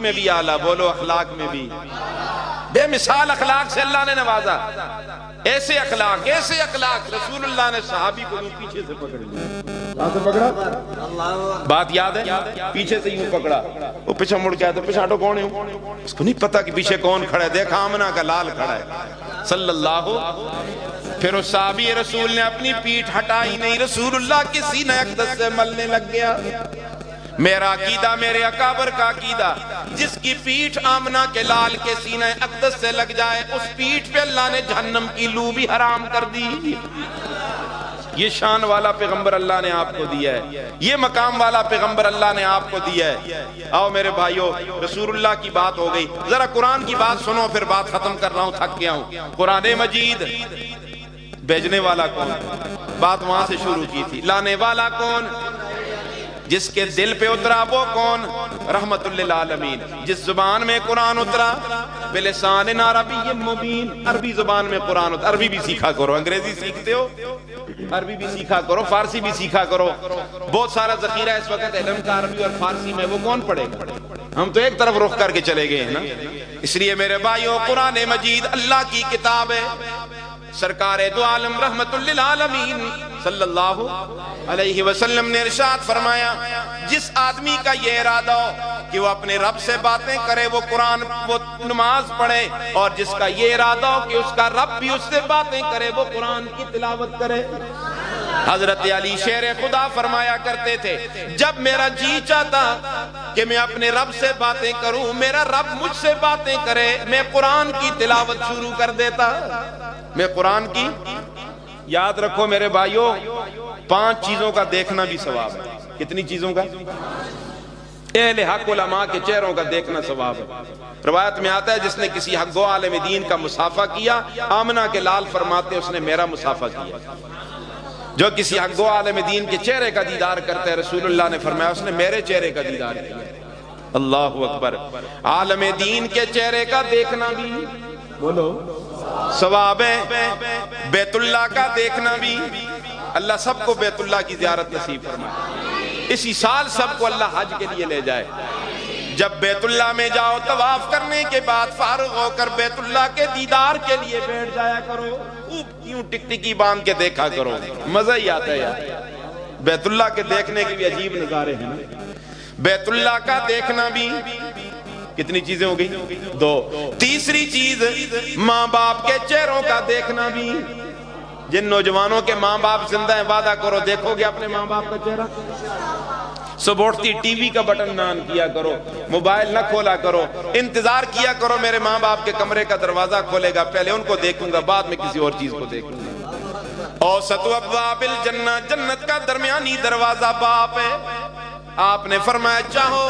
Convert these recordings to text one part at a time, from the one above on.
میں بھی اعلیٰ، بولو اخلاق میں بھی بے مثال اخلاق سے اللہ نے نوازا. ایسے اخلاق رسول اللہ نے صحابی کو یوں پیچھے سے پکڑ لیا. کہاں سے پکڑا؟ بات یاد ہے؟ پیچھے سے یوں پکڑا. وہ پیچھے مڑ کے آیا تو پیچھے ہٹو، کون ہے؟ اس کو نہیں پتا کہ پیچھے کون کھڑا ہے. دیکھا آمنہ کا لال کھڑا ہے صلی اللہ. پھر اس صحابی رسول نے اپنی پیٹھ ہٹائی نہیں، رسول اللہ کے سینہ اقدس سے ملنے لگ گیا. میرا عقیدہ، میرے اکابر کا عقیدہ، جس کی پیٹھ آمنہ کے لال کے سینہ اقدس سے لگ جائے اس پیٹھ پہ اللہ نے جہنم کی لو بھی حرام کر دی. یہ شان والا پیغمبر اللہ نے آپ کو دیا ہے، یہ مقام والا پیغمبر اللہ نے آپ کو دیا ہے. آؤ میرے بھائیو، رسول اللہ کی بات ہو گئی، ذرا قرآن کی بات سنو، پھر بات ختم کر رہا ہوں، تھک گیا ہوں. قرآن مجید بھیجنے والا کون؟ بات وہاں سے شروع کی تھی. لانے والا کون؟ جس کے دل پہ اترا وہ کون؟ رحمت للعالمین. جس زبان میں قرآن اترا بلسان عربی مبین، عربی زبان میں قرآن اترا. عربی بھی سیکھا کرو، انگریزی سیکھتے ہو عربی بھی سیکھا کرو، فارسی بھی سیکھا کرو. بہت سارا ذخیرہ اس وقت علم کا عربی اور فارسی میں، وہ کون پڑھے گا؟ ہم تو ایک طرف رخ کر کے چلے گئے ہیں نا. اس لیے میرے بھائیو، قرآن مجید اللہ کی کتاب ہے. سرکار دو عالم رحمت للعالمین صلی اللہ علیہ وسلم نے ارشاد فرمایا، جس آدمی کا یہ ارادہ ہو کہ وہ اپنے رب سے باتیں کرے، وہ قرآن، وہ نماز پڑھے، اور جس کا یہ ارادہ ہو کہ اس کا رب بھی اس سے باتیں کرے، وہ قرآن کی تلاوت کرے. حضرت علی شیر خدا فرمایا کرتے تھے، جب میرا جی چاہتا کہ میں اپنے رب سے باتیں کروں، میرا رب مجھ سے باتیں کرے، میں قرآن کی تلاوت شروع کر دیتا. میں قرآن کی، یاد رکھو میرے بھائیو، 5 چیزوں کا دیکھنا بھی ثواب ہے. کتنی چیزوں کا؟ اہل حق علماء کے چہروں کا دیکھنا ثواب ہے. روایت میں آتا ہے، جس نے کسی حق گو عالم دین کا مصافحہ کیا، آمنہ کے لال فرماتے اس نے میرا مصافحہ کیا. جو کسی حق گو عالم دین کے چہرے کا دیدار کرتا ہے، رسول اللہ نے فرمایا اس نے میرے چہرے کا دیدار کیا. اللہ اکبر. عالم دین کے چہرے کا دیکھنا بھی، بولو، ثواب ہے. بیت اللہ کا دیکھنا بھی. اللہ سب کو بیت اللہ کی زیارت نصیب فرمائے. اسی سال سب کو اللہ حج کے لیے لے جائے. جب بیت اللہ میں جاؤ، طواف کرنے کے بعد فارغ ہو کر بیت اللہ کے دیدار کے لیے بیٹھ جایا کرو. خوب یوں ٹکٹکی باندھ کے دیکھا کرو، مزہ ہی آتا ہے یار. بیت اللہ کے دیکھنے کے بھی عجیب نظارے ہیں نا. بیت اللہ کا دیکھنا بھی. کتنی چیزیں ہو گئی؟ 2. تیسری چیز، ماں باپ کے چہروں کا دیکھنا بھی. جن نوجوانوں کے ماں باپ زندہ ہیں، وعدہ کرو دیکھو گے اپنے ماں باپ کا چہرہ. صبح اٹھتی ٹی وی کا بٹن نہ آن کیا کرو، موبائل نہ کھولا کرو، انتظار کیا کرو میرے ماں باپ کے کمرے کا دروازہ کھولے گا، پہلے ان کو دیکھوں گا، بعد میں کسی اور چیز کو دیکھوں گا. اوسط ابواب الجنہ، جنت کا درمیانی دروازہ باپ ہے. آپ نے فرمایا، چاہو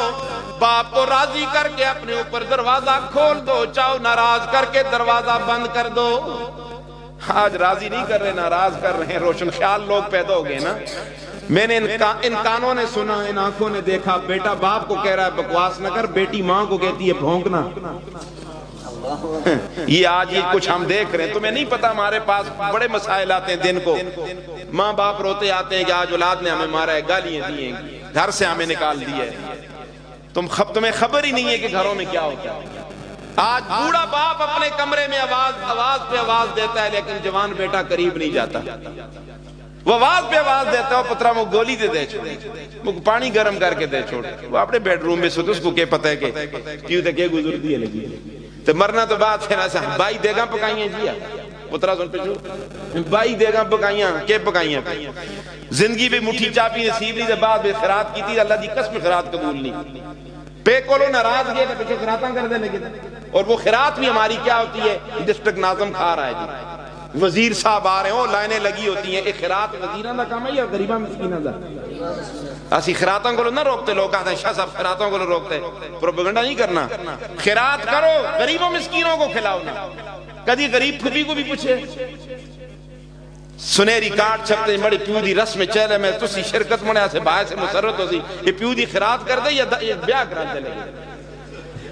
باپ کو راضی کر کے اپنے اوپر دروازہ کھول دو، چاہو ناراض کر کے دروازہ بند کر دو. آج راضی نہیں کر رہے، ناراض کر رہے ہیں. روشن خیال لوگ پیدا ہو گئے نا. میں نے ان کانوں نے سنا، ان آنکھوں نے دیکھا، بیٹا باپ کو کہہ رہا ہے بکواس نہ کر، بیٹی ماں کو کہتی ہے بھونکنا. یہ آج یہ کچھ ہم دیکھ رہے ہیں. تمہیں نہیں پتا، ہمارے پاس بڑے مسائل آتے ہیں دن کو. ماں باپ روتے آتے ہیں کہ آج اولاد نے ہمیں مارا ہے، گالیاں دی ہیں، گھر سے ہمیں نکال دیا ہے. تمہیں خبر ہی نہیں ہے کہ گھروں میں کیا ہوتا ہے. آج بوڑھا باپ اپنے کمرے میں آواز پہ آواز دیتا ہے، لیکن جوان بیٹا قریب نہیں جاتا. وہ آواز پہ آواز دیتا ہے، پترا مجھ گولی دے چھوڑ، مجھ پانی گرم کر کے دے چھوڑ. وہ اپنے بیڈ روم میں سوتے، اس کو کیا پتہ ہے کہ کیوں تک یہ گزر دی ہے لگی تو مرنا تو بات ہے نا. بائی دے گا پکائیاں جی، پترا سن پہ چھوڑ، بائی دے گا پکائیاں، کہ پکائیاں زندگی بھی مٹھی چاپی نصیب نہیں. بعد میں خیرات کی تھی، اللہ دی قسم خیرات قبول نہیں. پے کولو ناراض گئے تو پیچھے خیراتاں کر دے لگے. اور وہ خیرات بھی ہماری کیا ہوتی ہے؟ ڈسٹرکٹ ناظم کھا رہا ہے جی، وزیر صاحب آ رہے ہیں، لائنیں لگی ہوتی ہیں. ایک خیرات وزیراں دا کام ہے یا غریباں مسکیناں دا؟ اسی خیراتاں کو نہ روکتے، لوگ کہتے ہیں شاہ صاحب خیراتوں کو روکتے. پروپیگنڈا نہیں کرنا. خیرات کرو، غریبوں مسکینوں کو کھلاؤ نا. کدی غریب پھپھی کو بھی پوچھے. سنہری کارڈ چھپتے ہیں، بڑی پیو دی رسم چہلے میں تسی شرکت منے سے باہر سے مسرت ہو سی. یہ پیو دی خیرات کر دے یا بیاہ کرا چلے گئے؟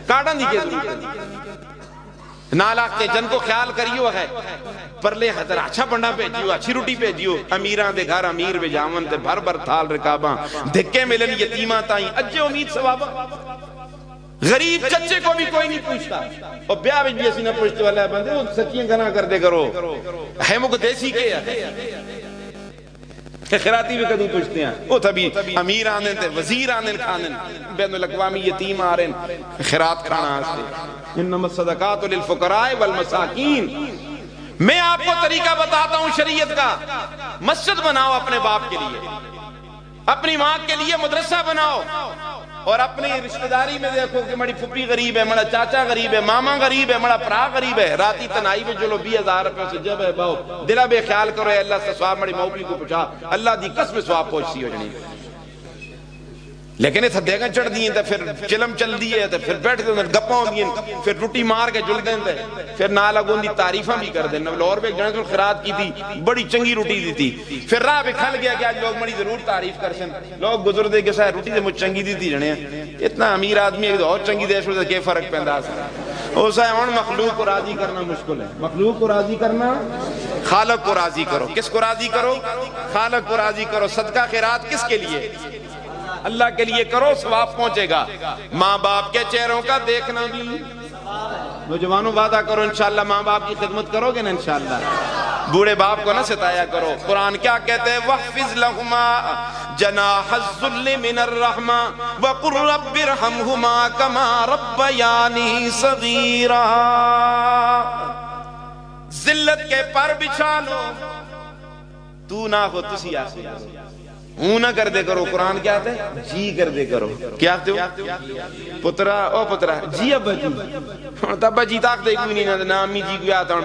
کارڈاں دی کے ضرورت نالاق کے جن کو خیال کریو ہے. پرلے حضر اچھا بندہ بھیجیو، اچھی روٹی بھیجیو. امیران دے گھر امیر بے جاون تے بھر بھر تھال رکاباں، دھکے ملن یتیماں تائیں اجے امید ثواباں. غریب چچے کو بھی کوئی نہیں پوچھتا، اور بیاہ بھی اسی نہ پوچھتے والا ہے بندے، وہ سچیاں گنا کر دے کرو ہے مک دیسی کے یا خیراتی بھی کدو پوچھتے ہیں، وہ تبھی امیر آنے تھے، وزیر آنے کھانے، بین الاقوامی یتیم آ رہے ہیں خیرات کھانا آستے، انما الصدقات للفقراء والمساکین۔ میں آپ کو طریقہ بتاتا ہوں شریعت کا، مسجد بناؤ اپنے باپ کے لیے، اپنی ماں کے لیے مدرسہ بناؤ، اور اپنی رشتہ داری میں دیکھو کہ مڑی پھپھی غریب ہے، مڑا چاچا غریب ہے، ماما غریب ہے، مڑا پرا غریب ہے، راتی تنائی میں جو لو 20,000 روپے سے جب ہے باؤ دلہ بے خیال کرو اے اللہ سے سواب مڑی موپی کو پوچھا، اللہ دی قسم سواب پہنچتی ہو جنی۔ لیکن یہ تھا دیگاں چڑھ دیئے تھے، پھر چلم چل دیئے تھے، پھر بیٹھ دیئے تھے، گپاں دیئے، پھر روٹی مار کے جل دیں تھے، پھر نالا گوندی تعریفاں بھی کر دیں، اور بھی ایک جنت الخیرات کی تھی، بڑی چنگی روٹی دی تھی، پھر راہ پہ کھل گیا کہ آج لوگ بڑی ضرور تعریف کر سن، لوگ گزر دے کہ سائے روٹی دے مجھ چنگی دی تھی جنے ہیں، اتنا امیر آدمی ہے کہ اور چنگی دے شروع سے کیا فرق پیدا سا، وہ سائے ان مخلوق کو راضی کرنا مشکل ہے، مخلوق کو راضی کرنا، خالق کو راضی کرو، کس کو راضی کرو؟ خالق کو راضی کرو، صدقہ خیرات کس کے لیے؟ اللہ کے لیے کرو، ثواب پہنچے گا۔ ماں باپ کے چہروں کا دیکھنا بھی، نوجوانوں وعدہ کرو انشاءاللہ ماں باپ کی خدمت کرو گے نا انشاءاللہ، بوڑھے باپ کو نہ ستایا کرو۔ قرآن کیا کہتے ہیں؟ وَحْفِظْ لَهُمَا جَنَاحَ الذُّلِّ مِنَ الرَّحْمَةِ وَقُلْ رَبِّ ارْحَمْهُمَا كَمَا رَبَّيَانِي صَغِيرًا۔ ذلت کے پر بچھا لو، تو نہ ہو تسی آسے ہوں نہ کر دے کرو، قرآن کیا آتا ہے؟ جی کر دے کرو، کیا آتے ہو؟ پترہ او پترہ جی ابا جی، تبا جی تاک دے کوئی نہیں، نا امی جی کوئی آتا ہوں،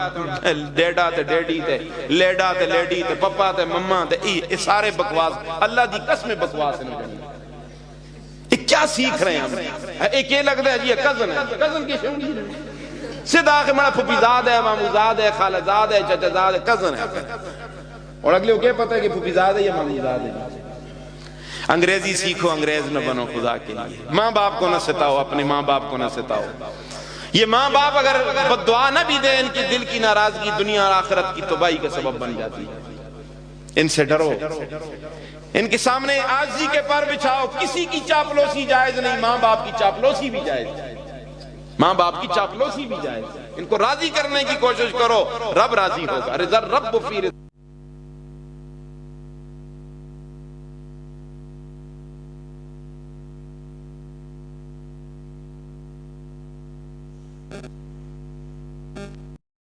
ڈیڈا تے ڈیڈی تے، لیڈا تے لیڈی تے، پپا تے ممہ تے، یہ سارے بکواس، اللہ دی قسم بکواس ہے۔ یہ کیا سیکھ رہے ہیں ہم؟ ایک یہ لگتا ہے جی کزن ہے، کزن کی شنگی سیدھا کہ مڑا پھپی زاد ہے، مامو زاد ہے، خالہ زاد ہے، چچا زاد ہے، کزن ہے، اور اگلے کو کیا پتہ ہے کہ پھپی زاد ہے یا مامو زاد ہے۔ انگریزی سیکھو، انگریز نہ بنو خدا کے لیے، ماں باپ کو نہ ستاؤ، اپنے ماں باپ کو نہ ستاؤ۔ یہ ماں باپ اگر بددعا نہ بھی دیں، ان کی دل کی ناراضگی دنیا اور آخرت کی تباہی کا سبب بن جاتی ہے۔ ان سے ڈرو، ان کے سامنے عاجزی کے پر بچھاؤ، کسی کی چاپلوسی جائز نہیں، ماں باپ کی چاپلوسی بھی جائز، ماں باپ کی چاپلوسی بھی جائز، ان کو راضی کرنے کی کوشش کرو، رب راضی ہوگا۔ رضا الرب فی رضا